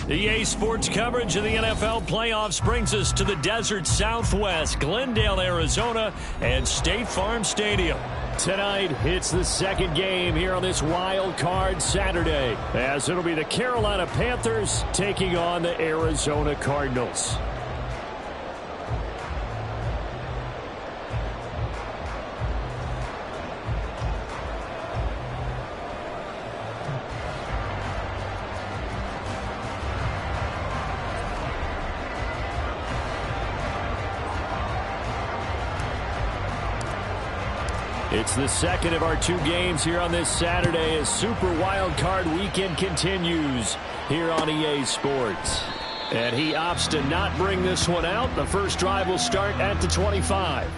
EA Sports coverage of the NFL playoffs brings us to the desert Southwest, Glendale, Arizona, and State Farm Stadium. Tonight, it's the second game here on this wild card Saturday, as it'll be the Carolina Panthers taking on the Arizona Cardinals. It's the second of our two games here on this Saturday as Super Wild Card Weekend continues here on EA Sports. And he opts to not bring this one out. The first drive will start at the 25.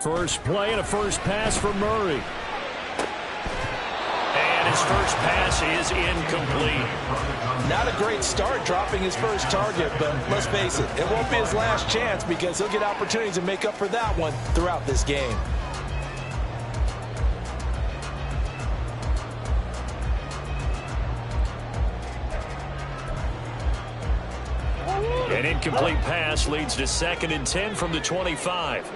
First play and a first pass for Murray. And his first pass is incomplete. Not a great start dropping his first target, but let's face it, it won't be his last chance because he'll get opportunities to make up for that one throughout this game. An incomplete pass leads to 2nd and 10 from the 25.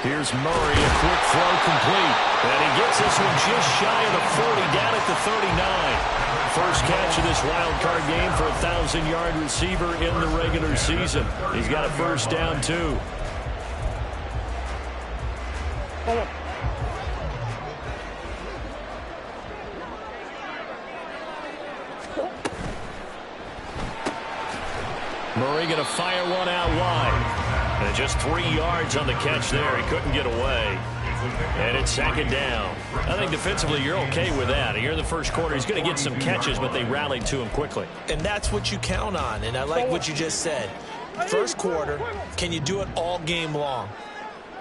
Here's Murray, a quick throw complete. And he gets this one just shy of the 40, down at the 39. First catch of this wild card game for a 1,000-yard receiver in the regular season. He's got a first down, too. Murray going to fire one out wide. And just 3 yards on the catch there. He couldn't get away. And it's 2nd down. I think defensively you're okay with that. Here in the first quarter, he's going to get some catches, but they rallied to him quickly. And that's what you count on. And I like what you just said. First quarter, can you do it all game long?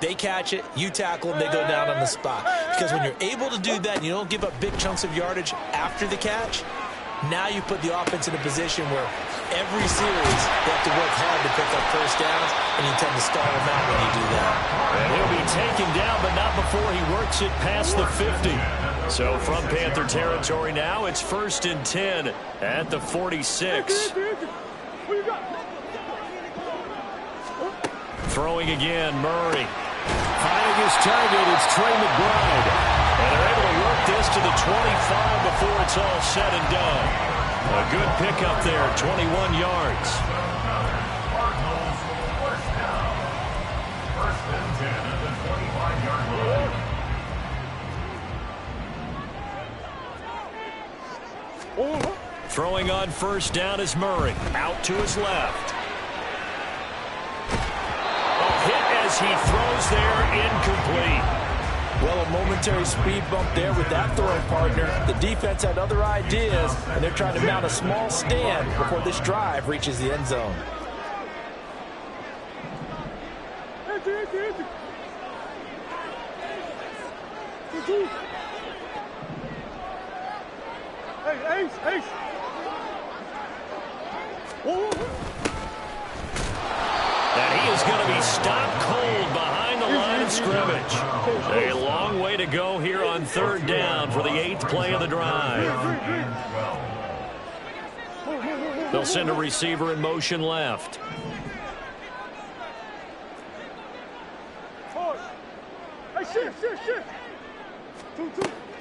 They catch it, you tackle them, they go down on the spot. Because when you're able to do that and you don't give up big chunks of yardage after the catch, now you put the offense in a position where every series they have to work hard to pick up first downs, and you tend to stall them out when you do that. And he'll be taken down, but not before he works it past the 50. So from Panther territory now, it's 1st and 10 at the 46. Throwing again, Murray. Finding his target, it's Trey McBride. And they're able to work this to the 25 before it's all said and done. A good pickup there, 21 yards. Throwing on first down is Murray. Out to his left. A hit as he throws there, incomplete. Well, a momentary speed bump there with that throwing partner. The defense had other ideas, and they're trying to mount a small stand before this drive reaches the end zone. And he is going to be stopped cold behind the line of scrimmage. A long way to go here on 3rd down for the 8th play of the drive. They'll send a receiver in motion left.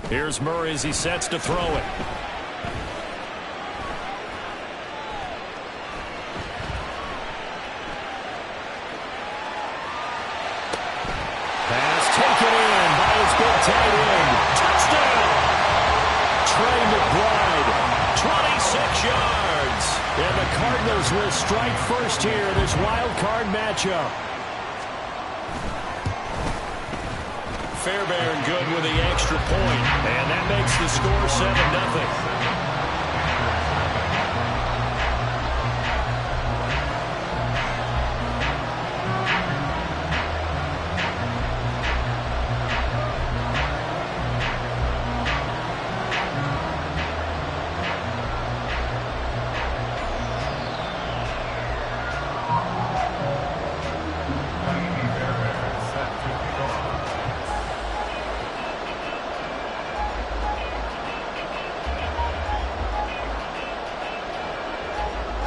Here's Murray as he sets to throw it. Tight end. Touchdown! Trey McBride, 26 yards. And the Cardinals will strike first here in this wild card matchup. Fairbairn good with the extra point, and that makes the score 7-0.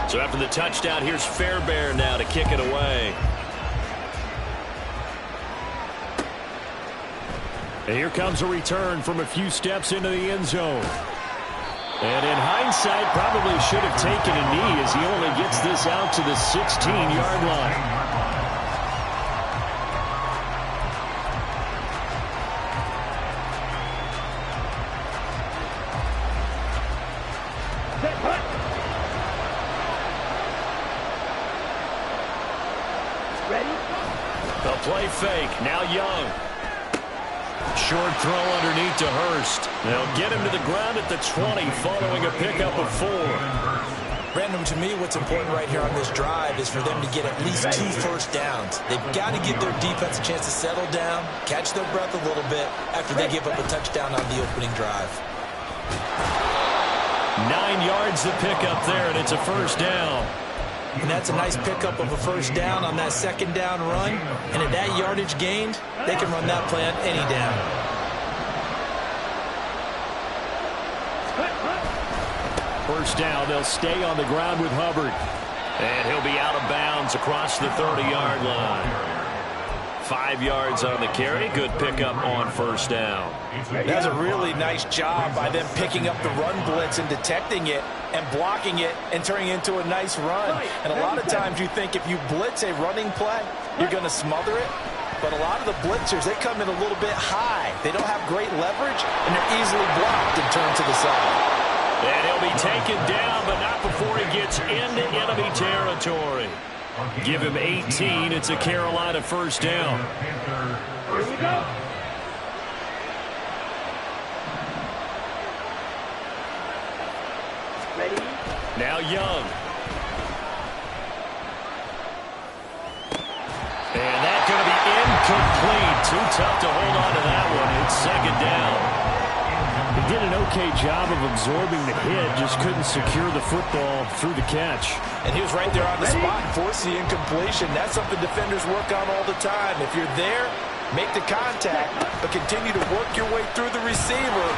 So after the touchdown, here's Fairbairn now to kick it away. And here comes a return from a few steps into the end zone. And in hindsight, probably should have taken a knee as he only gets this out to the 16-yard line. The play fake. Now Young. Short throw underneath to Hurst. They'll get him to the ground at the 20 following a pickup of 4. Brandon, to me, what's important right here on this drive is for them to get at least 2 first downs. They've got to give their defense a chance to settle down, catch their breath a little bit after they give up a touchdown on the opening drive. 9 yards the pickup there, and it's a first down. And that's a nice pickup of a first down on that second down run. And at that yardage gained, they can run that play on any down. First down, they'll stay on the ground with Hubbard. And he'll be out of bounds across the 30-yard line. 5 yards on the carry. Good pickup on first down. That's a really nice job by them picking up the run blitz and detecting it and blocking it and turning it into a nice run. And a lot of times you think if you blitz a running play, you're going to smother it. But a lot of the blitzers, they come in a little bit high. They don't have great leverage, and they're easily blocked and turned to the side. And he'll be taken down, but not before he gets into enemy territory. Give him 18. It's a Carolina first down. Here we go. Ready? Now Young. And that's going to be incomplete. Too tough to hold on to that one. It's second down. He did an okay job of absorbing the hit, just couldn't secure the football through the catch. And he was right there on the spot and forced the incompletion. That's something defenders work on all the time. If you're there, make the contact, but continue to work your way through the receiver.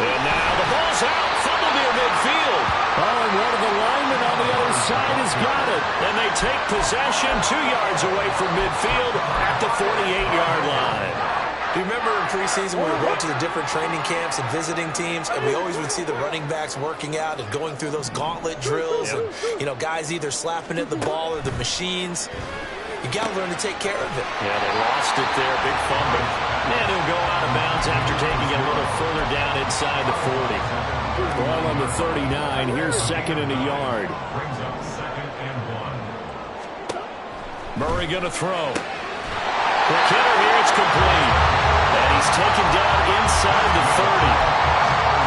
And now the ball's out, fumbled near midfield. Oh, and one of the linemen on the other side has got it. And they take possession 2 yards away from midfield at the 48-yard line. Do you remember in preseason when we went to the different training camps and visiting teams, and we always would see the running backs working out and going through those gauntlet drills, and, you know, guys either slapping at the ball or the machines. You got to learn to take care of it. Yeah, they lost it there. Big fumble. And he'll go out of bounds after taking it a little further down inside the 40. Ball on the 39. Here's second and a yard. Murray going to throw. Quick hitter here. It's complete. And he's taken down inside the 30.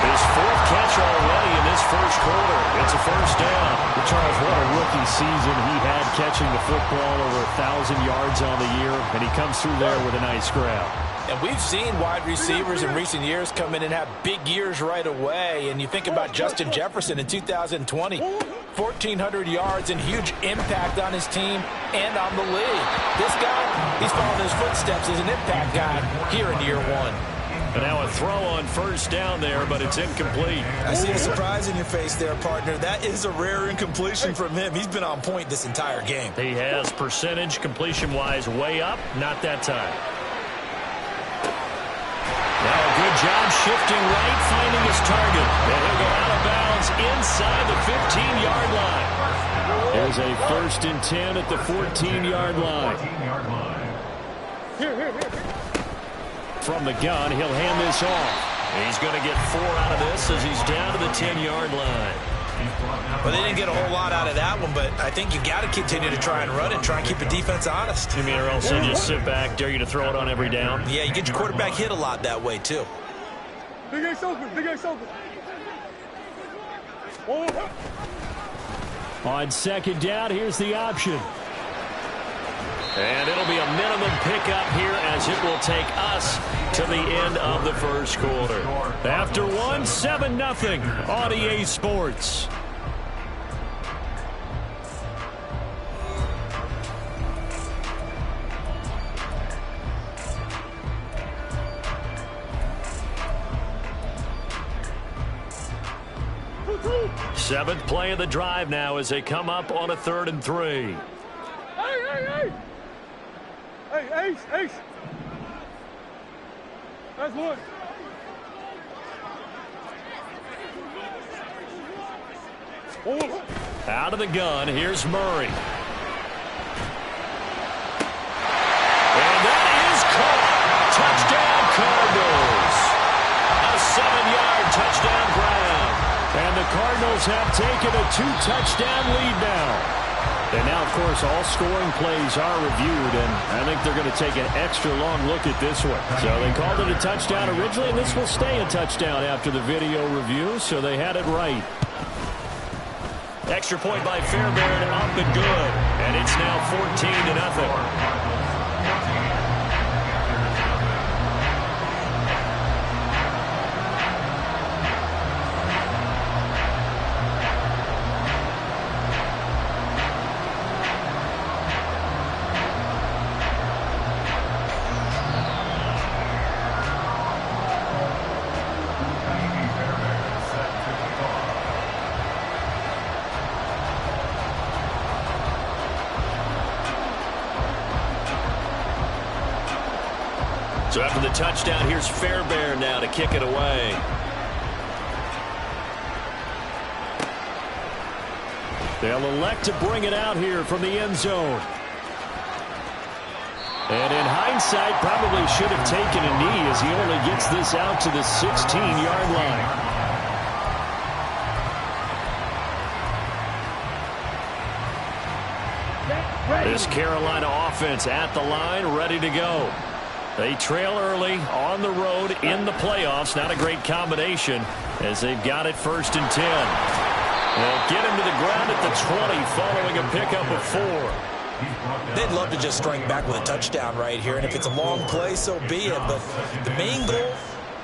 His 4th catch already in this first quarter. It's a first down. Charles, what a rookie season he had catching the football, over 1,000 yards on the year, and he comes through there with a nice grab. And we've seen wide receivers in recent years come in and have big years right away. And you think about Justin Jefferson in 2020, 1,400 yards and huge impact on his team and on the league. This guy, he's following his footsteps as an impact guy here in year 1. And now a throw on first down there, but it's incomplete. I see a surprise in your face there, partner. That is a rare incompletion from him. He's been on point this entire game. He has percentage completion-wise way up, not that time. Now a good job shifting right, finding his target. And he'll go out of bounds inside the 15-yard line. There's a 1st and 10 at the 14-yard line. Here. From the gun, he'll hand this off. He's going to get 4 out of this as he's down to the 10-yard line. Well, they didn't get a whole lot out of that one, but I think you got to continue to try and run it, try and keep the defense honest. You mean or else they just sit back, dare you to throw it on every down? Yeah, you get your quarterback hit a lot that way, too. Big Ace open. On second down, here's the option. And it'll be a minimum pickup here as it will take us to the end of the first quarter. After 1, 7-0 on EA Sports. Seventh play of the drive now as they come up on a 3rd and 3. Hey! Hey, Ace! That's one. Out of the gun, here's Murray. And that is caught. Touchdown, Cardinals. A 7-yard touchdown grab. And the Cardinals have taken a 2-touchdown lead now. And now, of course, all scoring plays are reviewed, and I think they're going to take an extra long look at this one. So they called it a touchdown originally, and this will stay a touchdown after the video review, so they had it right. Extra point by Fairbairn, up and good. And it's now 14-0. So after the touchdown, here's Fairbairn now to kick it away. They'll elect to bring it out here from the end zone. And in hindsight, probably should have taken a knee as he only gets this out to the 16-yard line. This Carolina offense at the line, ready to go. They trail early on the road in the playoffs. Not a great combination as they've got it 1st and 10. They'll get him to the ground at the 20 following a pickup of 4. They'd love to just strike back with a touchdown right here, and if it's a long play, so be it. But the main goal,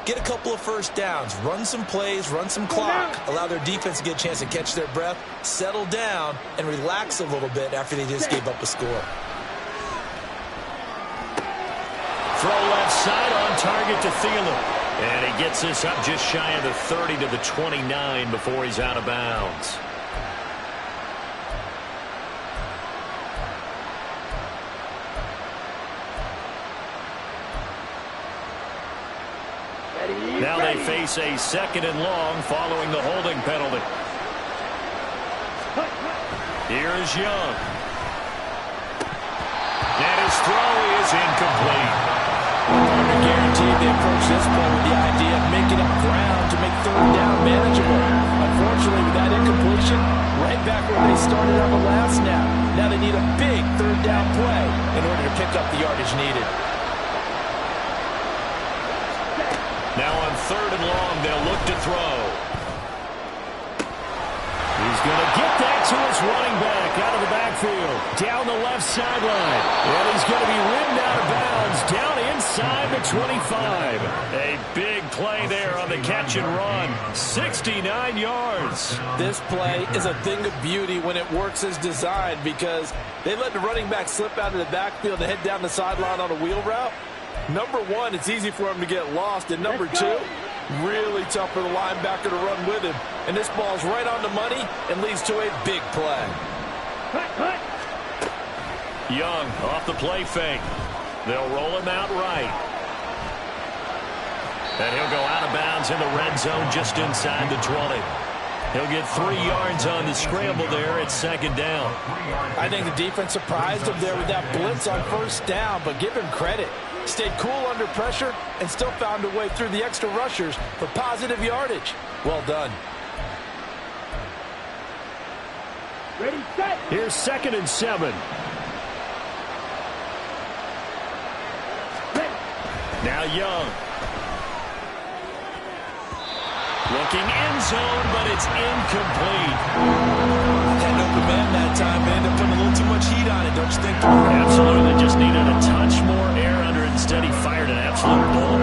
get a couple of first downs, run some plays, run some clock, allow their defense to get a chance to catch their breath, settle down, and relax a little bit after they just gave up a score. Throw left side on target to Thielen. And he gets this up just shy of the 30 to the 29 before he's out of bounds. Now they face a 2nd and long following the holding penalty. Here's Young. And his throw is incomplete. Guaranteed they approach this point with the idea of making up ground to make 3rd down manageable. Unfortunately, with that incompletion, right back where they started on the last snap. Now they need a big 3rd down play in order to pick up the yardage needed. Now on 3rd and long, they'll look to throw. He's going to get that to his running back out of the backfield. Down the left sideline. And he's going to be ridden out of bounds down inside the 25. A big play there on the catch and run. 69 yards. This play is a thing of beauty when it works as designed because they let the running back slip out of the backfield and head down the sideline on a wheel route. Number one, it's easy for him to get lost. And number two, really tough for the linebacker to run with him. And this ball's right on the money and leads to a big play. Young off the play fake. They'll roll him out right. And he'll go out of bounds in the red zone just inside the 20. He'll get 3 yards on the scramble there at 2nd down. I think the defense surprised him there with that blitz on 1st down, but give him credit. Stayed cool under pressure and still found a way through the extra rushers for positive yardage. Well done. Ready, set. Here's 2nd and 7. Now Young. Looking end zone, but it's incomplete. Had an open man that time, man. Ended up putting a little too much heat on it, don't you think? Absolutely. Just needed a touch more air under it. Instead, he fired an absolute bullet.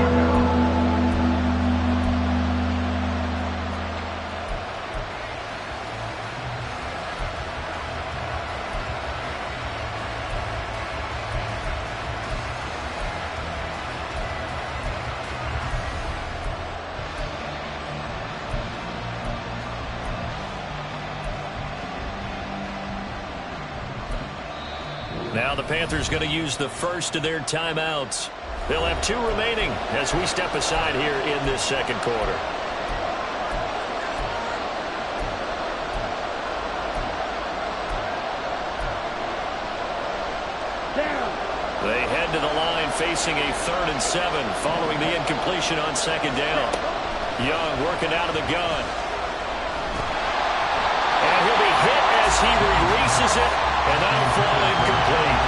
Now the Panthers going to use the first of their timeouts. They'll have 2 remaining as we step aside here in this second quarter. They head to the line facing a 3rd and 7 following the incompletion on second down. Young working out of the gun. And he'll be hit as he releases it, and that'll fall incomplete.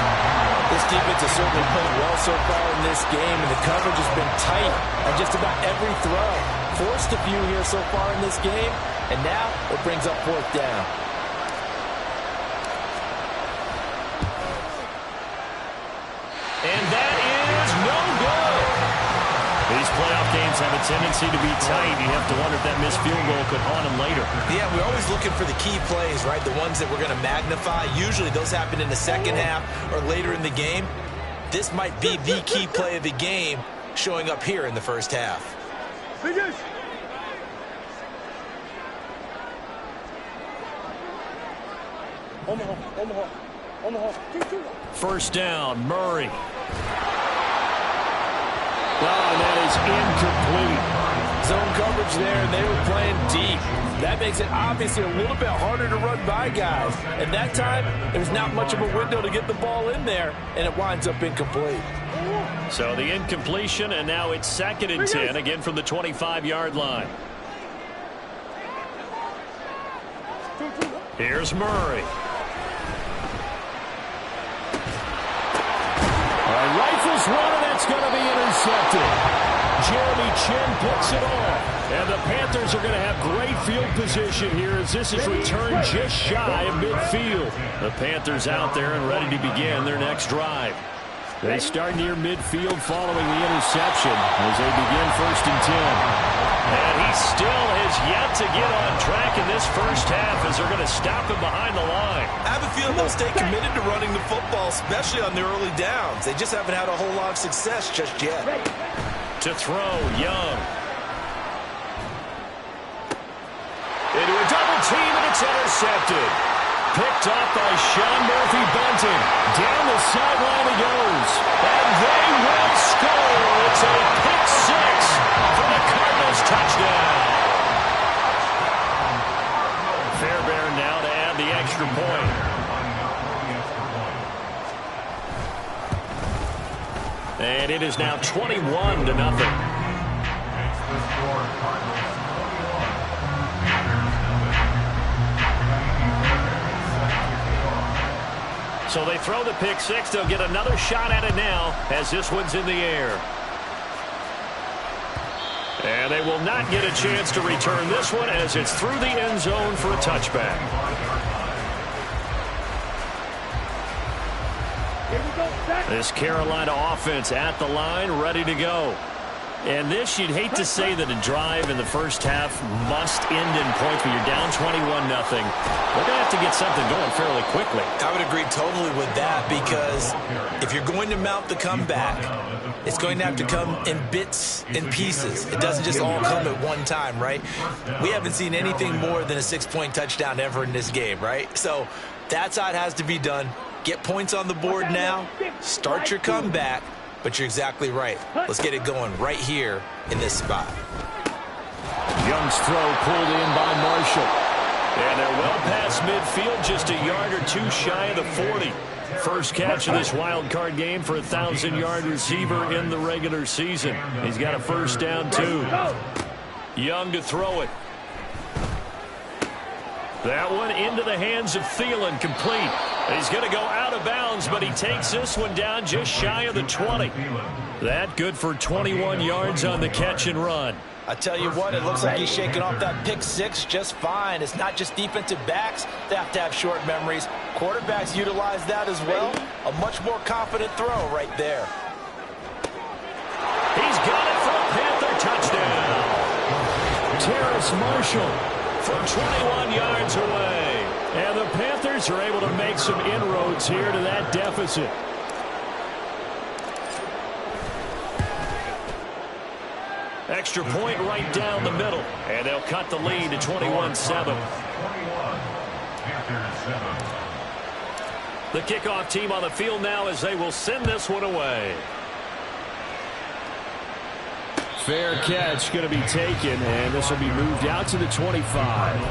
This defense has certainly played well so far in this game, and the coverage has been tight on just about every throw. Forced a few here so far in this game, and now it brings up 4th down. And that is no good. These playoff games have a tendency to be tight. You have to wonder if that missed field goal could haunt them later. Yeah, we're always looking for the key plays, right? The ones that we're going to magnify. Usually those happen in the second half or later in the game. This might be the key play of the game showing up here in the first half. First down, Murray. And that is incomplete. Zone coverage there, and they were playing deep. That makes it obviously a little bit harder to run by guys. And that time, there's not much of a window to get the ball in there, and it winds up incomplete. So the incompletion, and now it's 2nd and 10, again from the 25-yard line. Here's Murray. Rifles one, and that's going to be intercepted. Jeremy Chinn picks it off. And the Panthers are going to have great field position here as this is returned just shy of midfield. The Panthers out there and ready to begin their next drive. They start near midfield following the interception as they begin 1st and 10. And he still has yet to get on track in this first half as they're going to stop him behind the line. I have a feeling they'll stay committed to running the football, especially on the early downs. They just haven't had a whole lot of success just yet. To throw, Young. Into a double team, and it's intercepted. Picked up by Sean Murphy-Bunting. Down the sideline he goes. And they will score. It's a pick 6 for the Cardinals touchdown. Fairbairn now to add the extra point. And it is now 21-0. So they throw the pick 6. They'll get another shot at it now as this one's in the air. And they will not get a chance to return this one as it's through the end zone for a touchback. This Carolina offense at the line, ready to go. And this, you'd hate to say that a drive in the first half must end in points, but you're down 21-0. They're going to have to get something going fairly quickly. I would agree totally with that because if you're going to mount the comeback, it's going to have to come in bits and pieces. It doesn't just all come at one time, right? We haven't seen anything more than a 6-point touchdown ever in this game, right? So that's how it has to be done. Get points on the board now. Start your comeback. But you're exactly right. Let's get it going right here in this spot. Young's throw pulled in by Marshall. And they're well past midfield, just a yard or two shy of the 40. First catch of this wild card game for a 1,000-yard receiver in the regular season. He's got a first down, too. Young to throw it. That one into the hands of Thielen, complete. He's going to go out of bounds, but he takes this one down just shy of the 20. That good for 21 yards on the catch and run. I tell you what, it looks like he's shaking off that pick 6 just fine. It's not just defensive backs that have to have short memories. Quarterbacks utilize that as well. A much more confident throw right there. He's got it for a Panther touchdown. Terrace Marshall from 21 yards away. And the Panthers are able to make some inroads here to that deficit. Extra point right down the middle. And they'll cut the lead to 21-7. The kickoff team on the field now as they will send this one away. Fair catch going to be taken, and this will be moved out to the 25.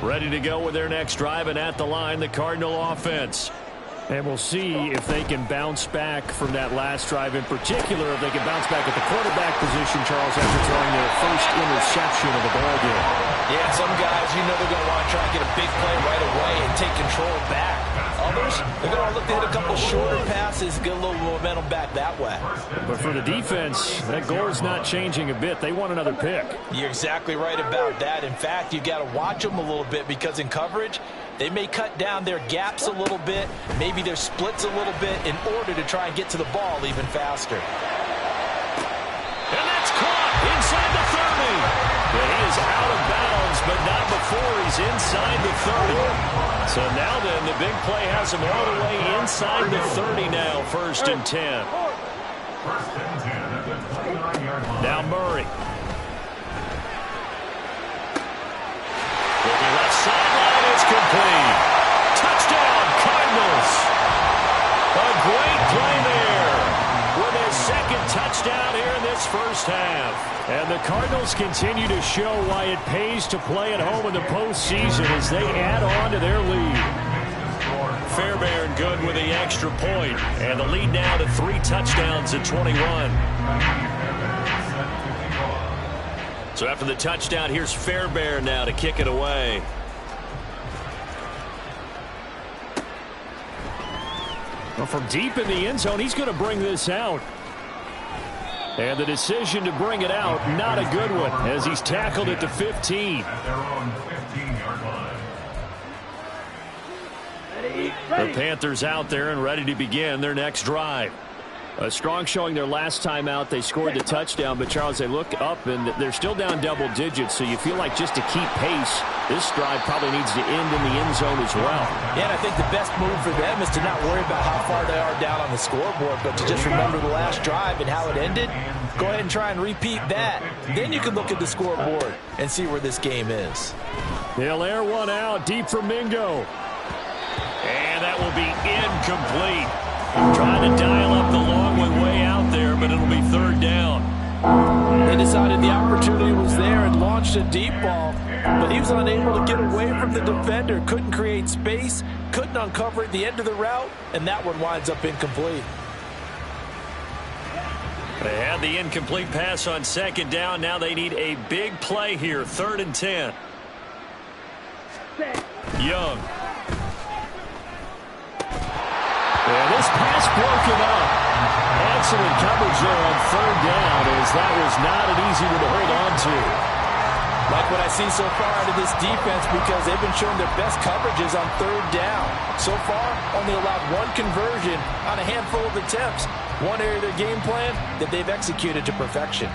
Ready to go with their next drive, and at the line, the Cardinal offense. And we'll see if they can bounce back from that last drive in particular, if they can bounce back at the quarterback position, Charles, after throwing their first interception of the ball game. Yeah, some guys, you know they're going to want to try and get a big play right away and take control back. Others, they're going to look to hit a couple shorter passes, get a little momentum back that way. But for the defense, that goal's not changing a bit. They want another pick. You're exactly right about that. In fact, you got to watch them a little bit because in coverage, they may cut down their gaps a little bit, maybe their splits a little bit in order to try and get to the ball even faster. And that's caught inside the 30. But he is out of bounds, but not before he's inside the 30. So now then, the big play has him all the way inside the 30 now, 1st and 10. Now Murray. Looking left sideline, it's complete. Touchdown, Cardinals. A great play there with his second touchdown here in this first half. And the Cardinals continue to show why it pays to play at home in the postseason as they add on to their lead. Fairbairn good with the extra point, and the lead now to 3 touchdowns at 21. So after the touchdown, here's Fairbairn now to kick it away. Well, from deep in the end zone, he's going to bring this out. And the decision to bring it out, not a good one, as he's tackled at the 15. The Panthers out there and ready to begin their next drive. A strong showing their last time out. They scored the touchdown, but Charles, they look up and they're still down double digits, so you feel like just to keep pace, this drive probably needs to end in the end zone as well. Yeah, and I think the best move for them is to not worry about how far they are down on the scoreboard, but to just remember the last drive and how it ended. Go ahead and try and repeat that. Then you can look at the scoreboard and see where this game is. They'll air one out deep for Mingo. And that will be incomplete. Trying to dial up the long one way out there, but it'll be 3rd down. They decided the opportunity was there and launched a deep ball, but he was unable to get away from the defender, couldn't create space, couldn't uncover at the end of the route, and that one winds up incomplete. They had the incomplete pass on 2nd down. Now they need a big play here, 3rd and 10. Young. And this pass broken up. Excellent coverage there on 3rd down, as that was not an easy one to hold on to. Like what I see so far out of this defense, because they've been showing their best coverages on 3rd down. So far, only allowed 1 conversion on a handful of attempts. One area of their game plan that they've executed to perfection.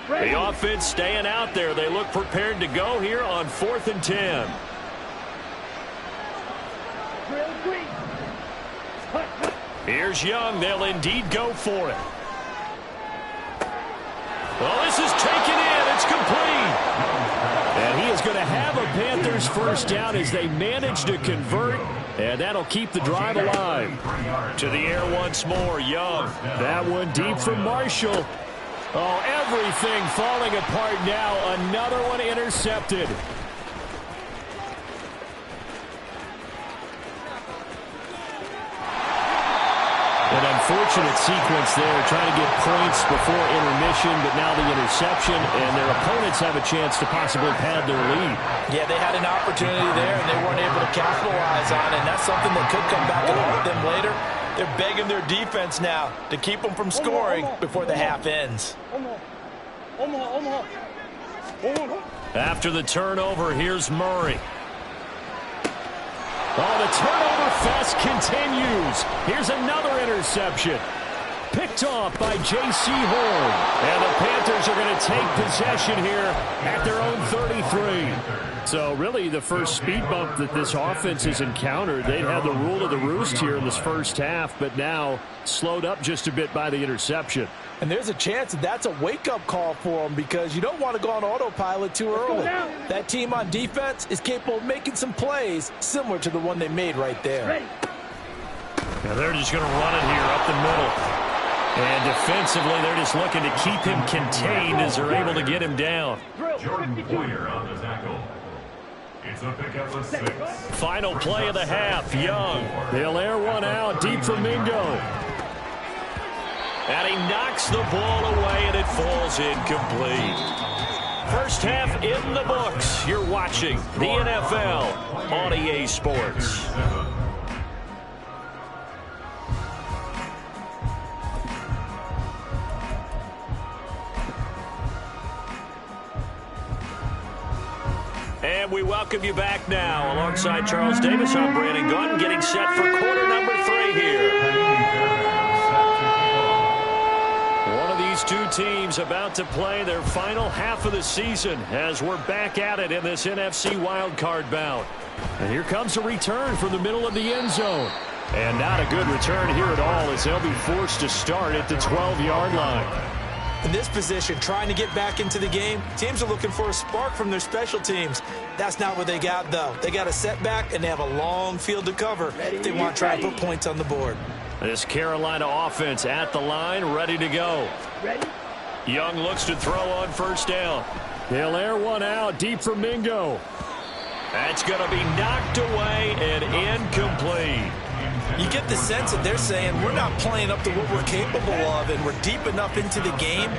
The offense staying out there. They look prepared to go here on 4th and 10. Here's Young. They'll indeed go for it. Well, this is taken in. It's complete. And he is going to have a Panthers first down as they manage to convert. And that'll keep the drive alive. To the air once more, Young. That one deep for Marshall. Oh, everything falling apart now. Another one intercepted. An unfortunate sequence there, trying to get points before intermission, but now the interception, and their opponents have a chance to possibly pad their lead. Yeah, they had an opportunity there, and they weren't able to capitalize on it, and that's something that could come back and haunt them later. They're begging their defense now to keep them from scoring before the half ends. After the turnover, here's Murray. Oh, the turnover fest continues. Here's another interception. Picked off by J.C. Horn. And the Panthers are going to take possession here at their own 33. So really the first speed bump that this offense has encountered. They'd had the rule of the roost here in this first half, but now slowed up just a bit by the interception. And there's a chance that that's a wake-up call for them because you don't want to go on autopilot too early. That team on defense is capable of making some plays similar to the one they made right there. Now they're just going to run it here up the middle. And defensively, they're just looking to keep him contained as they're able to get him down. Jordan Poyer on the tackle. It's a pickup of 6. Final play of the half. Young. They'll air one out deep for Mingo. And he knocks the ball away, and it falls incomplete. First half in the books. You're watching the NFL on EA Sports. And we welcome you back now. Alongside Charles Davis, I'm Brandon Gaudin, getting set for quarter number 3 here. One of these two teams about to play their final half of the season as we're back at it in this NFC wildcard bout. And here comes a return from the middle of the end zone. And not a good return here at all as they'll be forced to start at the 12-yard line. In this position, trying to get back into the game, teams are looking for a spark from their special teams. That's not what they got, though. They got a setback, and they have a long field to cover if they want to try and put points on the board. This Carolina offense at the line, ready to go. Young looks to throw on first down. They'll air one out deep for Mingo. That's going to be knocked away and incomplete. You get the sense that they're saying we're not playing up to what we're capable of, and we're deep enough into the game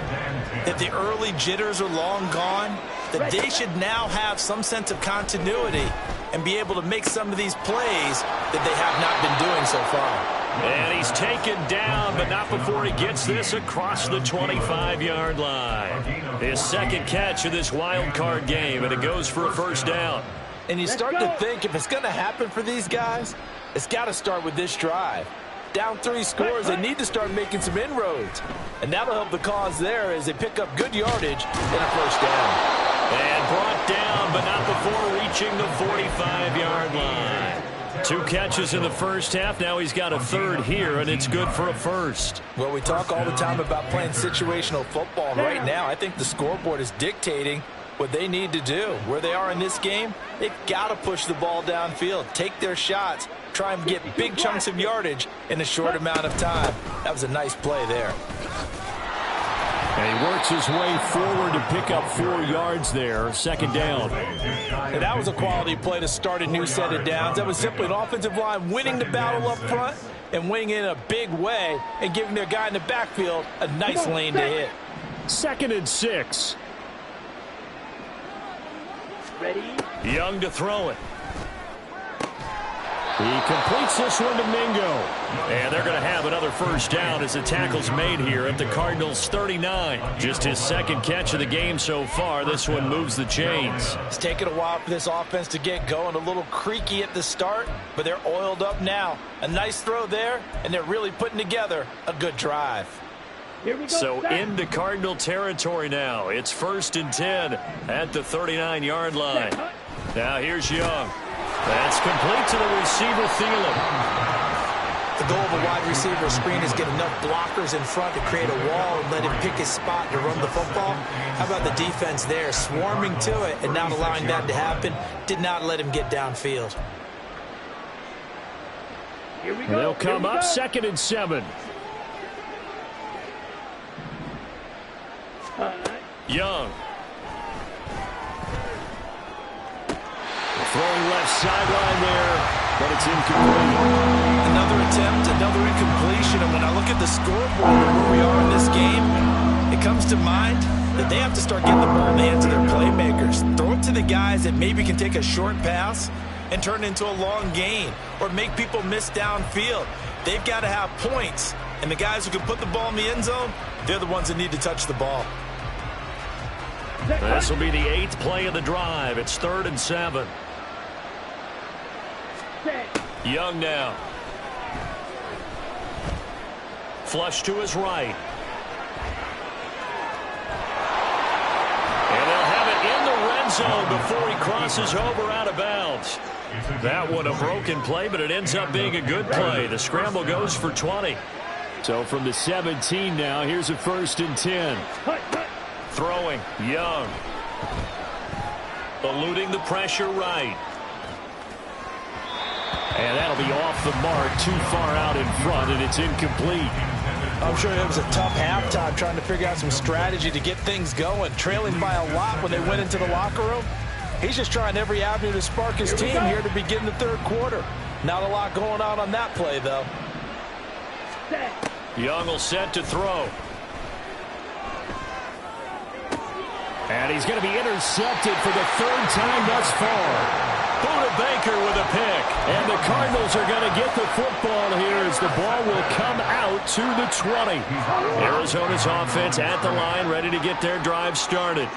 that the early jitters are long gone, that they should now have some sense of continuity and be able to make some of these plays that they have not been doing so far. And he's taken down, but not before he gets this across the 25-yard line. His second catch of this wild card game, and it goes for a first down. And you start to think if it's going to happen for these guys, it's got to start with this drive. Down 3 scores, they need to start making some inroads. And that'll help the cause there as they pick up good yardage and a first down. And brought down, but not before reaching the 45-yard line. 2 catches in the first half. Now he's got a third here, and it's good for a first. Well, we talk all the time about playing situational football. And right now, I think the scoreboard is dictating what they need to do. Where they are in this game, they've got to push the ball downfield, take their shots, try and get big chunks of yardage in a short amount of time. That was a nice play there. And he works his way forward to pick up 4 yards there. Second down. And that was a quality play to start a new set of downs. That was simply an offensive line winning the battle up front and winning in a big way and giving their guy in the backfield a nice lane to hit. 2nd and 6. Ready? Young to throw it. He completes this one to Mingo. And they're going to have another first down as the tackle's made here at the Cardinals' 39. Just his second catch of the game so far. This one moves the chains. It's taken a while for this offense to get going. A little creaky at the start, but they're oiled up now. A nice throw there, and they're really putting together a good drive. Here we go. So into Cardinal territory now. It's 1st and 10 at the 39-yard line. Now here's Young. That's complete to the receiver, Thielen. The goal of a wide receiver screen is get enough blockers in front to create a wall and let him pick his spot to run the football. How about the defense there, swarming to it and not allowing that to happen? Did not let him get downfield. Here we go. They'll come up 2nd and 7. Young. Throwing left sideline there, but it's incomplete. Another attempt, another incompletion. And when I look at the scoreboard and where we are in this game, it comes to mind that they have to start getting the ball in the hands of their playmakers. Throw it to the guys that maybe can take a short pass and turn it into a long gain or make people miss downfield. They've got to have points. And the guys who can put the ball in the end zone, they're the ones that need to touch the ball. This will be the 8th play of the drive. It's 3rd and 7. Young now. Flush to his right. And they'll have it in the red zone before he crosses over out of bounds. That one a broken play, but it ends up being a good play. The scramble goes for 20. So from the 17 now, here's a 1st and 10. Throwing, Young. Eluding the pressure right. And that'll be off the mark, too far out in front, and it's incomplete. I'm sure it was a tough halftime trying to figure out some strategy to get things going. Trailing by a lot when they went into the locker room. He's just trying every avenue to spark his team here to begin the third quarter. Not a lot going on that play, though. Young will set to throw. And he's going to be intercepted for the 3rd time thus far. Buda Baker with a pick. And the Cardinals are going to get the football here as the ball will come out to the 20. Arizona's offense at the line, ready to get their drive started.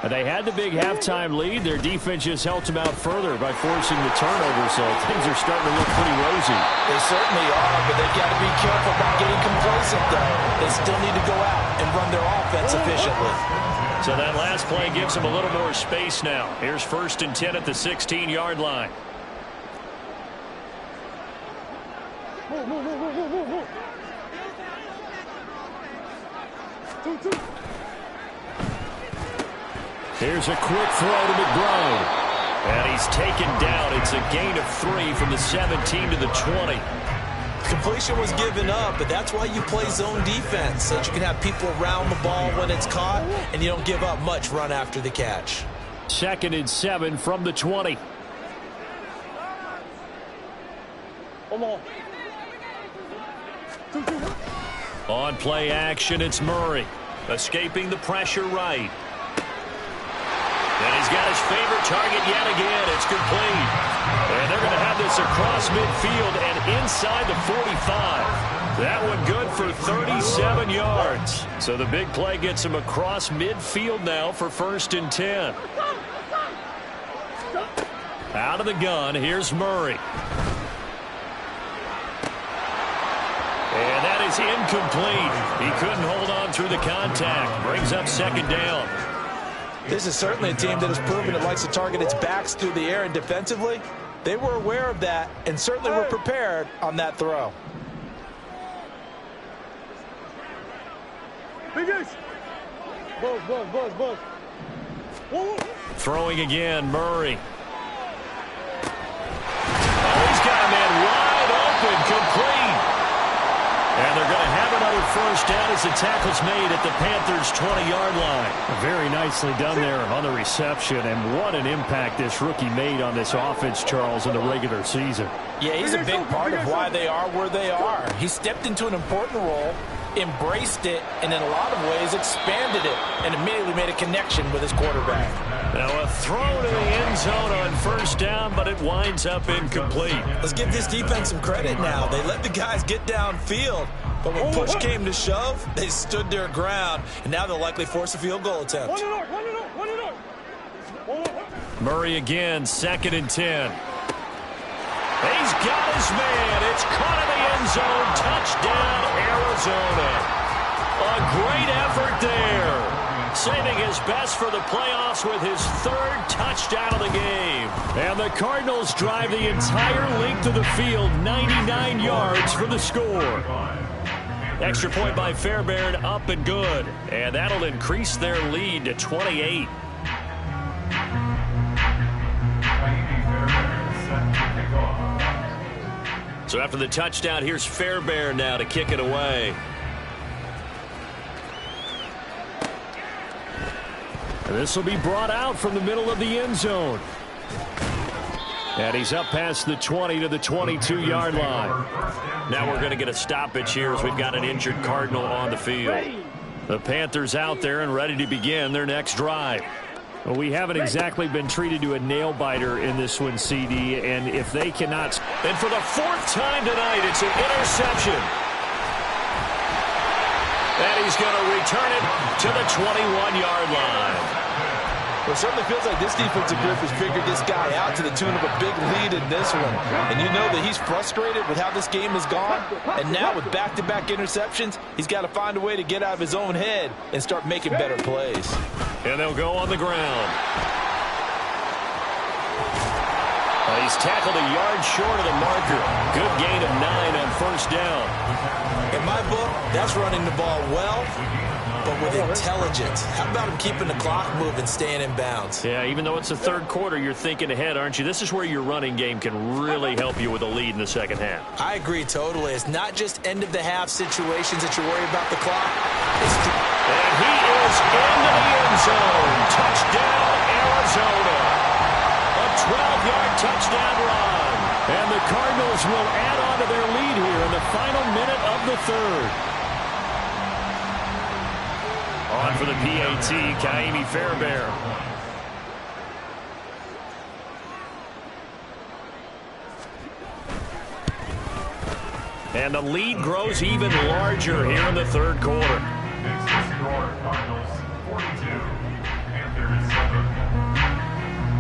They had the big halftime lead. Their defense just helped them out further by forcing the turnover, so things are starting to look pretty rosy. They certainly are, but they've got to be careful about getting complacent, though. They still need to go out and run their offense efficiently. So that last play gives them a little more space now. Here's 1st and 10 at the 16-yard line. Here's a quick throw to McBride. And he's taken down. It's a gain of 3 from the 17 to the 20. Completion was given up, but that's why you play zone defense, so that you can have people around the ball when it's caught, and you don't give up much run after the catch. 2nd and 7 from the 20. On play action, it's Murray. Escaping the pressure right. And he's got his favorite target yet again. It's complete. And they're going to have this across midfield and inside the 45. That one good for 37 yards. So the big play gets him across midfield now for 1st and 10. Out of the gun, here's Murray. And that is incomplete. He couldn't hold on through the contact. Brings up 2nd down. This is certainly a team that has proven it likes to target its backs through the air, and defensively, they were aware of that and certainly were prepared on that throw. Throwing again, Murray. Oh, he's got a man wide open, complete. And they're going to have another 1st down as the tackle's made at the Panthers' 20-yard line. Very nicely done there on the reception, and what an impact this rookie made on this offense, Charles, in the regular season. Yeah, he's a big part of why they are where they are. He stepped into an important role, embraced it, and in a lot of ways expanded it, and immediately made a connection with his quarterback. Now a throw to the end zone on 1st down, but it winds up incomplete. Let's give this defense some credit now. They let the guys get downfield, but when push came to shove, they stood their ground, and now they'll likely force a field goal attempt. Murray again, 2nd and 10. He's got his man. It's caught in the end zone. Touchdown, Arizona. A great effort there. Saving his best for the playoffs with his 3rd touchdown of the game. And the Cardinals drive the entire length of the field, 99 yards for the score. Extra point by Fairbairn, up and good. And that'll increase their lead to 28. So after the touchdown, here's Fairbairn now to kick it away. This will be brought out from the middle of the end zone. And he's up past the 20 to the 22-yard line. Now we're going to get a stoppage here as we've got an injured Cardinal on the field. The Panthers out there and ready to begin their next drive. Well, we haven't exactly been treated to a nail-biter in this one, CD, and if they cannot... And for the 4th time tonight, it's an interception. And he's going to return it to the 21-yard line. Well, it certainly feels like this defensive group has figured this guy out to the tune of a big lead in this one. And you know that he's frustrated with how this game has gone. And now with back-to-back interceptions, he's got to find a way to get out of his own head and start making better plays. And they'll go on the ground. He's tackled a yard short of the marker. Good gain of 9 on first down. In my book, that's running the ball well, but with intelligence. How about him keeping the clock moving, staying in bounds? Yeah, even though it's the third quarter, you're thinking ahead, aren't you? This is where your running game can really help you with a lead in the second half. I agree totally. It's not just end-of-the-half situations that you worry about the clock. And he is into the end zone. Touchdown, Arizona. A 12-yard touchdown run. And the Cardinals will add on to their lead here in the final minute of the third. On for the PAT, Ka'imi Fairbairn. And the lead grows even larger here in the third quarter. Next score, Cardinals 42, Panthers 7.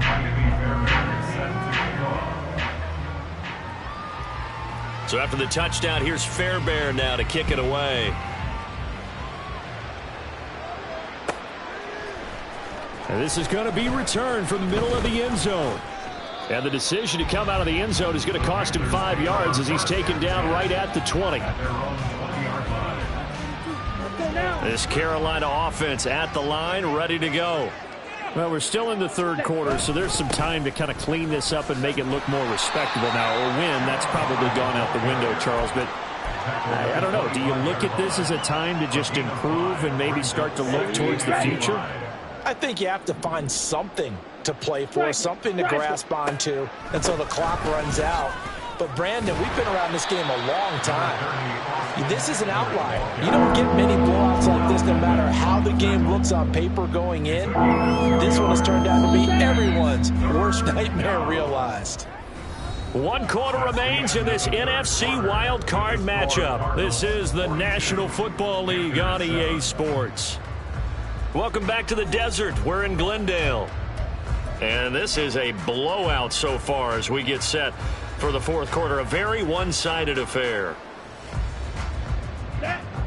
Ka'imi Fairbairn set to kick off. So after the touchdown, here's Fairbairn now to kick it away. And this is going to be returned from the middle of the end zone. And the decision to come out of the end zone is going to cost him 5 yards as he's taken down right at the 20. This Carolina offense at the line, ready to go. Well, we're still in the third quarter, so there's some time to kind of clean this up and make it look more respectable now. Or win, that's probably gone out the window, Charles. But I don't know. Do you look at this as a time to just improve and maybe start to look towards the future? I think you have to find something to play for, something to grasp onto until the clock runs out. But, Brandon, we've been around this game a long time. This is an outlier. You don't get many blowouts like this no matter how the game looks on paper going in. This one has turned out to be everyone's worst nightmare realized. 1 quarter remains in this NFC wildcard matchup. This is the National Football League on EA Sports. Welcome back to the desert. We're in Glendale. And this is a blowout so far as we get set for the fourth quarter. A very one-sided affair.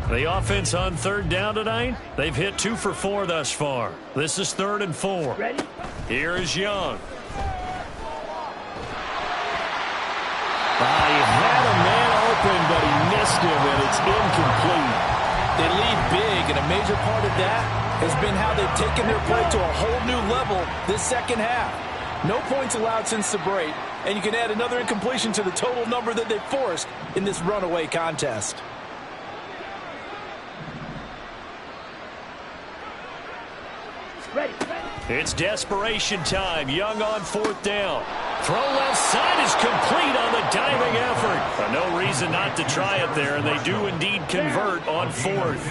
The offense on third down tonight, they've hit 2 for 4 thus far. This is 3rd and 4. Ready? Here is Young. He had a man open, but he missed him, and it's incomplete. They lead big, and a major part of that has been how they've taken their play to a whole new level this second half. No points allowed since the break, and you can add another incompletion to the total number that they've forced in this runaway contest. Ready? It's desperation time. Young on 4th down. Throw left side is complete on the diving effort. No reason not to try it there, and they do indeed convert on 4th.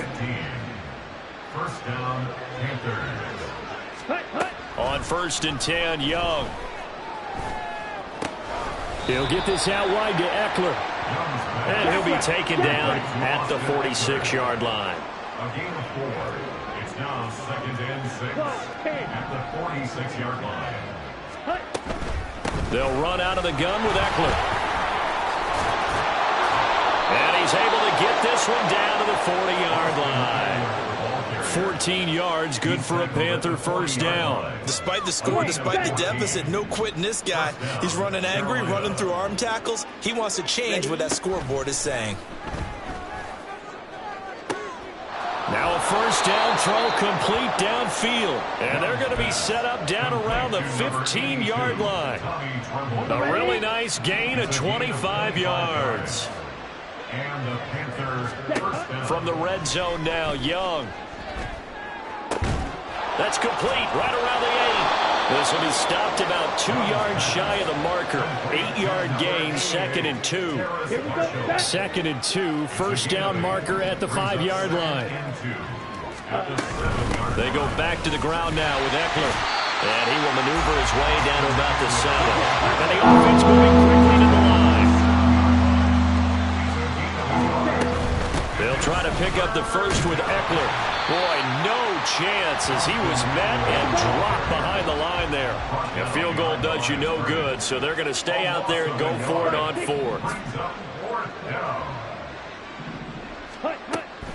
First down, Panthers. On 1st and 10, Young. He'll get this out wide to Eckler. And he'll be taken down at the 46-yard line. A gain of 4. It's now 2nd and 6 at the 46-yard line. They'll run out of the gun with Eckler. And he's able to get this one down to the 40-yard line. 14 yards, good for a Panther first down. Despite the score, despite the deficit, no quitting this guy. He's running angry, running through arm tackles. He wants to change what that scoreboard is saying. Now a first down throw complete downfield. And they're going to be set up down around the 15-yard line. A really nice gain of 25 yards. And the Panthers first down. From the red zone now, Young. That's complete right around the 8. This will be stopped about 2 yards shy of the marker. 8-yard gain, 2nd and 2. 2nd and 2, first down marker at the 5-yard line. They go back to the ground now with Eckler. And he will maneuver his way down to about the 7. And the offense moving quickly to the line. They'll try to pick up the first with Eckler. Boy, no chance as he was met and dropped behind the line there. A field goal does you no good, so they're going to stay out there and go for it on fourth.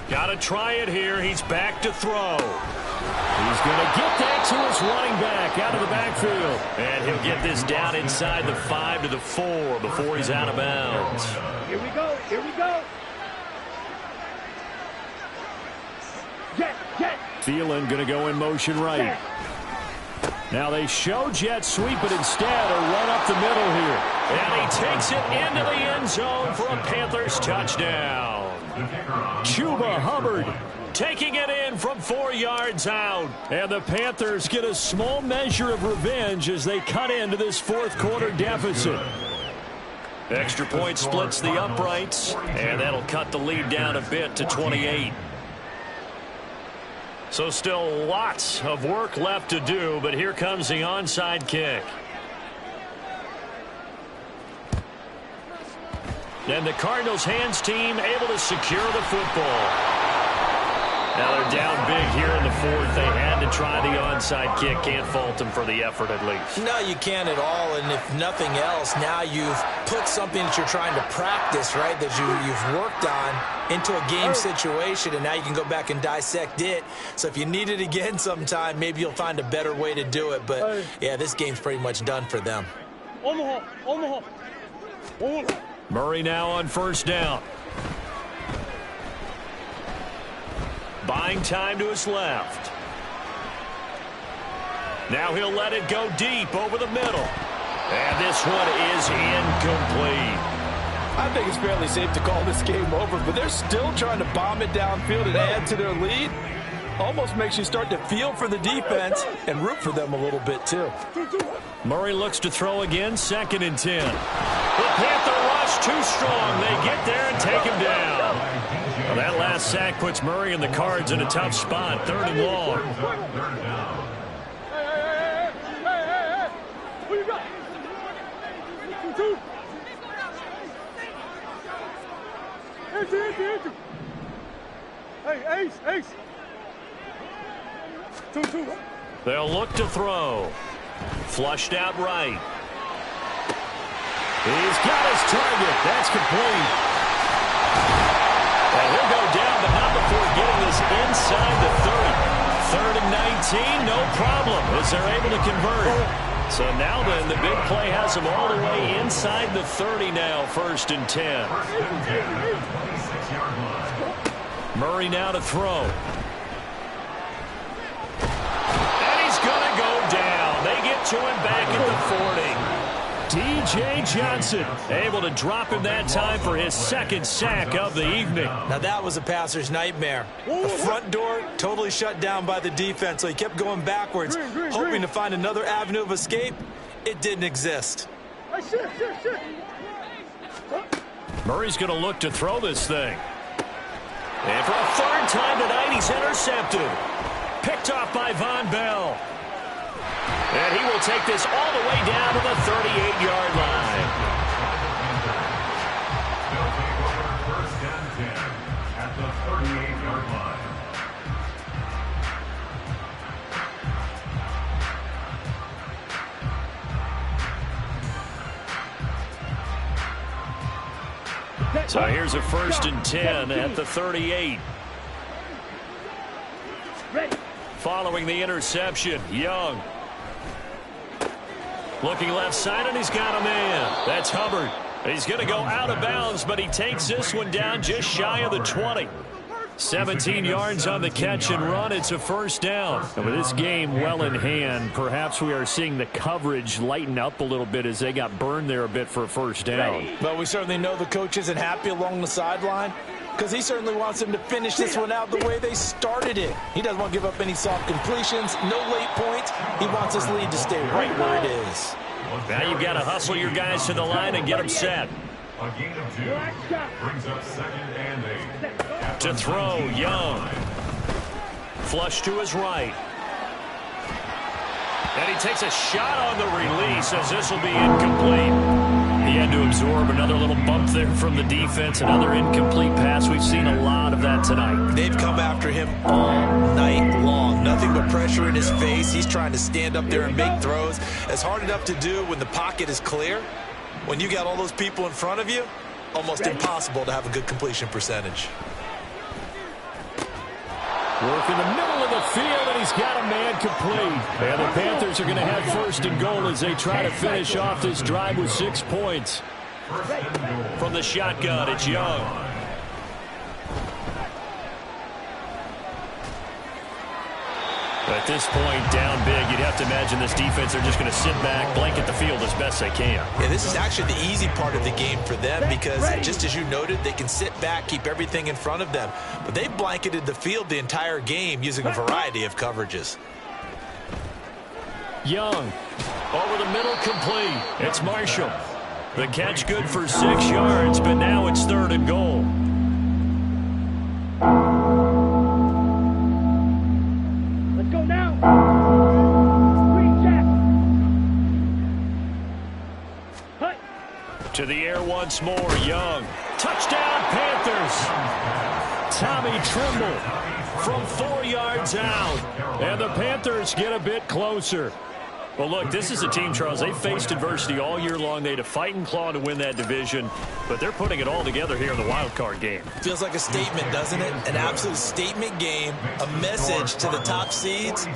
Got to try it here. He's back to throw. He's going to get that to his running back out of the backfield. And he'll get this down inside the 5 to the 4 before he's out of bounds. Here we go. Here we go. Jet. Thielen going to go in motion right. Now they show jet sweep, but instead a run up the middle here. And he takes it into the end zone for a Panthers touchdown. Chuba Hubbard taking it in from 4 yards out. And the Panthers get a small measure of revenge as they cut into this fourth quarter deficit. Extra point splits the uprights, and that'll cut the lead down a bit to 28. So still lots of work left to do, but here comes the onside kick. And the Cardinals hands team able to secure the football. Now they're down big here in the fourth. They had to try the onside kick. Can't fault them for the effort at least. No, you can't at all. And if nothing else, now you've put something that you're trying to practice, right, that you've worked on into a game situation, and now you can go back and dissect it. So if you need it again sometime, maybe you'll find a better way to do it. But, yeah, this game's pretty much done for them. Murray now on first down. Buying time to his left. Now he'll let it go deep over the middle. And this one is incomplete. I think it's fairly safe to call this game over, but they're still trying to bomb it downfield and add to their lead. Almost makes you start to feel for the defense and root for them a little bit, too. Murray looks to throw again, 2nd and 10. The Panther rush too strong. They get there and take him down. Well, that last sack puts Murray and the Cards in a tough spot, 3rd and long. Who you got? 2. Empty. Hey, Ace. 2. They'll look to throw. Flushed out right. He's got his target. That's complete. And he'll go down, but not before getting this inside the 30. 3rd and 19, no problem, as they're able to convert. So now then, the big play has them all the way inside the 30 now, 1st and 10. Murray now to throw. And he's going to go down. They get to him back at the 40. D.J. Johnson able to drop him that time for his 2nd sack of the evening. Now that was a passer's nightmare. The front door totally shut down by the defense, so he kept going backwards, hoping to find another avenue of escape. It didn't exist. Murray's going to look to throw this thing. And for a 3rd time tonight, he's intercepted. Picked off by Von Bell. And he will take this all the way down to the 38-yard line. They'll take over 1st and 10 at the 38-yard line. So here's a 1st and 10 at the 38. Following the interception, Young. Looking left side, and he's got a man. That's Hubbard. He's going to go out of bounds, but he takes this one down just shy of the 20. 17 yards on the catch and run. It's a 1st down. And with this game well in hand, perhaps we are seeing the coverage lighten up a little bit as they got burned there a bit for a 1st down. But we certainly know the coach isn't happy along the sideline, because he certainly wants them to finish this one out the way they started it. He doesn't want to give up any soft completions, no late points. He wants his lead to stay right where it is. Now you've got to hustle your guys to the line and get them set. A gain of 2 brings up 2nd and 8. To throw, Young. Flush to his right. And he takes a shot on the release as this will be incomplete. He had to absorb another little bump there from the defense. Another incomplete pass. We've seen a lot of that tonight. They've come after him all night long. pressure in his face. He's trying to stand up there and make throws. It's hard enough to do when the pocket is clear. When you got all those people in front of you, almost impossible to have a good completion percentage. Work in the middle of the field, and he's got a man complete. And the Panthers are going to have first and goal as they try to finish off this drive with 6 points. From the shotgun, it's Young. At this point, down big, you'd have to imagine this defense are just going to sit back, blanket the field as best they can. Yeah, this is actually the easy part of the game for them because, just as you noted, they can sit back, keep everything in front of them. But they've blanketed the field the entire game using a variety of coverages. Young, over the middle, complete. It's Marshall. The catch good for 6 yards, but now it's 3rd and goal. Go now. Green Jack. To the air once more. Young. Touchdown, Panthers. Tommy Tremble from 4 yards out. And the Panthers get a bit closer. Well, look, this is a team, Charles. They faced adversity all year long. They had to fight and claw to win that division, but they're putting it all together here in the wild card game. Feels like a statement, doesn't it? An absolute statement game, a message to the top seeds.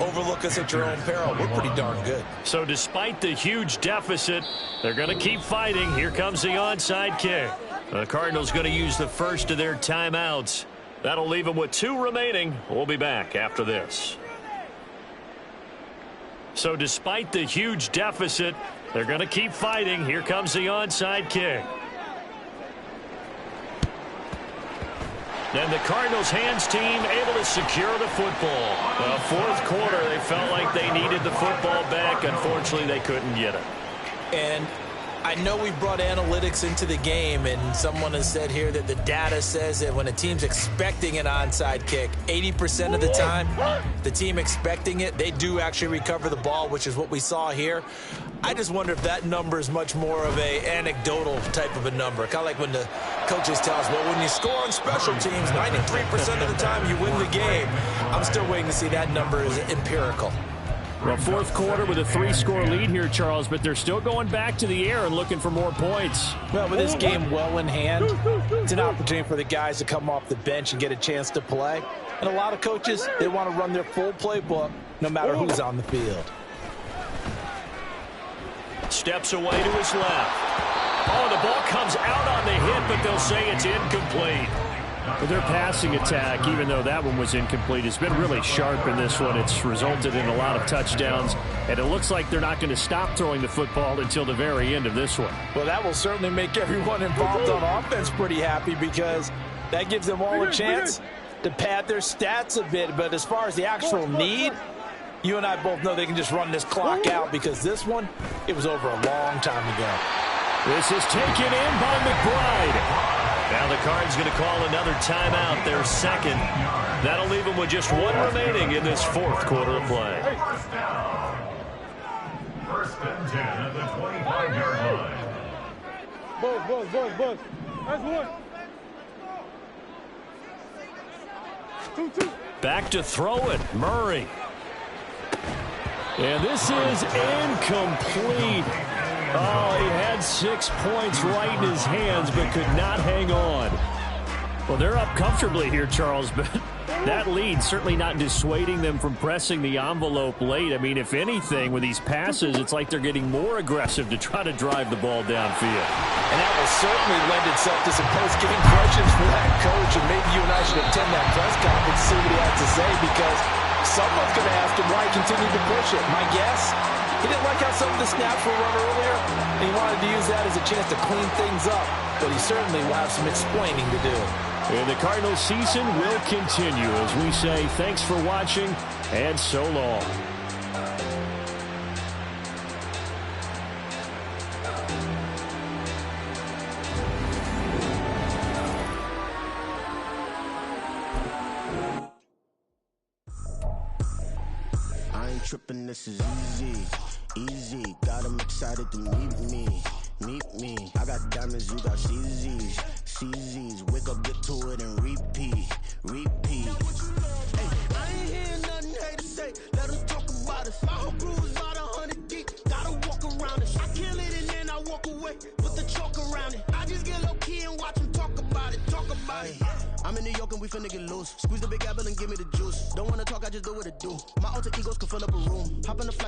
Overlook us at your own peril. We're pretty darn good. So despite the huge deficit, they're going to keep fighting. Here comes the onside kick. The Cardinals going to use the first of their timeouts. That'll leave them with 2 remaining. We'll be back after this. So despite the huge deficit, they're going to keep fighting. Here comes the onside kick. Then the Cardinals hands team able to secure the football. The 4th quarter, they felt like they needed the football back. Unfortunately, they couldn't get it. And I know we brought analytics into the game, and someone has said here that the data says that when a team's expecting an onside kick, 80% of the time, the team expecting it, they do actually recover the ball, which is what we saw here. I just wonder if that number is much more of a anecdotal type of a number. Kind of like when the coaches tell us, well, when you score on special teams, 93% of the time you win the game. I'm still waiting to see that number is empirical. Well, 4th quarter with a 3-score lead here, Charles, but they're still going back to the air and looking for more points. Well, with this game well in hand, it's an opportunity for the guys to come off the bench and get a chance to play. And a lot of coaches, they want to run their full playbook no matter who's on the field. Steps away to his left. Oh, the ball comes out on the hit, but they'll say it's incomplete. But their passing attack, even though that one was incomplete, has been really sharp in this one. It's resulted in a lot of touchdowns, and it looks like they're not going to stop throwing the football until the very end of this one. Well, that will certainly make everyone involved on offense pretty happy because that gives them all a chance to pad their stats a bit. But as far as the actual need, you and I both know they can just run this clock out because this one, it was over a long time ago. This is taken in by McBride. Now the Cards going to call another timeout, their 2nd. That'll leave them with just 1 remaining in this 4th quarter of play. First and 10 at the 25-yard line. Buzz. That's 1. 2. Back to throw it, Murray. And this is incomplete. Oh, he had 6 points right in his hands, but could not hang on. Well, they're up comfortably here, Charles, but that lead certainly not dissuading them from pressing the envelope late. I mean, if anything, with these passes, it's like they're getting more aggressive to try to drive the ball downfield. And that will certainly lend itself to some post-game questions for that coach, and maybe you and I should attend that press conference and see what he has to say, because someone's going to ask him why he continued to push it. My guess, he didn't like how some of the snaps were run earlier, and he wanted to use that as a chance to clean things up, but he certainly will have some explaining to do. And the Cardinals season will continue as we say thanks for watching and so long. I ain't tripping, this is easy, got them excited to meet me. I got diamonds, you got CZs, wake up, get to it and repeat. Hey, I ain't hearing nothing haters say. I'm in New York and we finna get loose. Squeeze the big apple and give me the juice. Don't wanna talk, I just do what it do. My alter egos can fill up a room. Hop in the flight.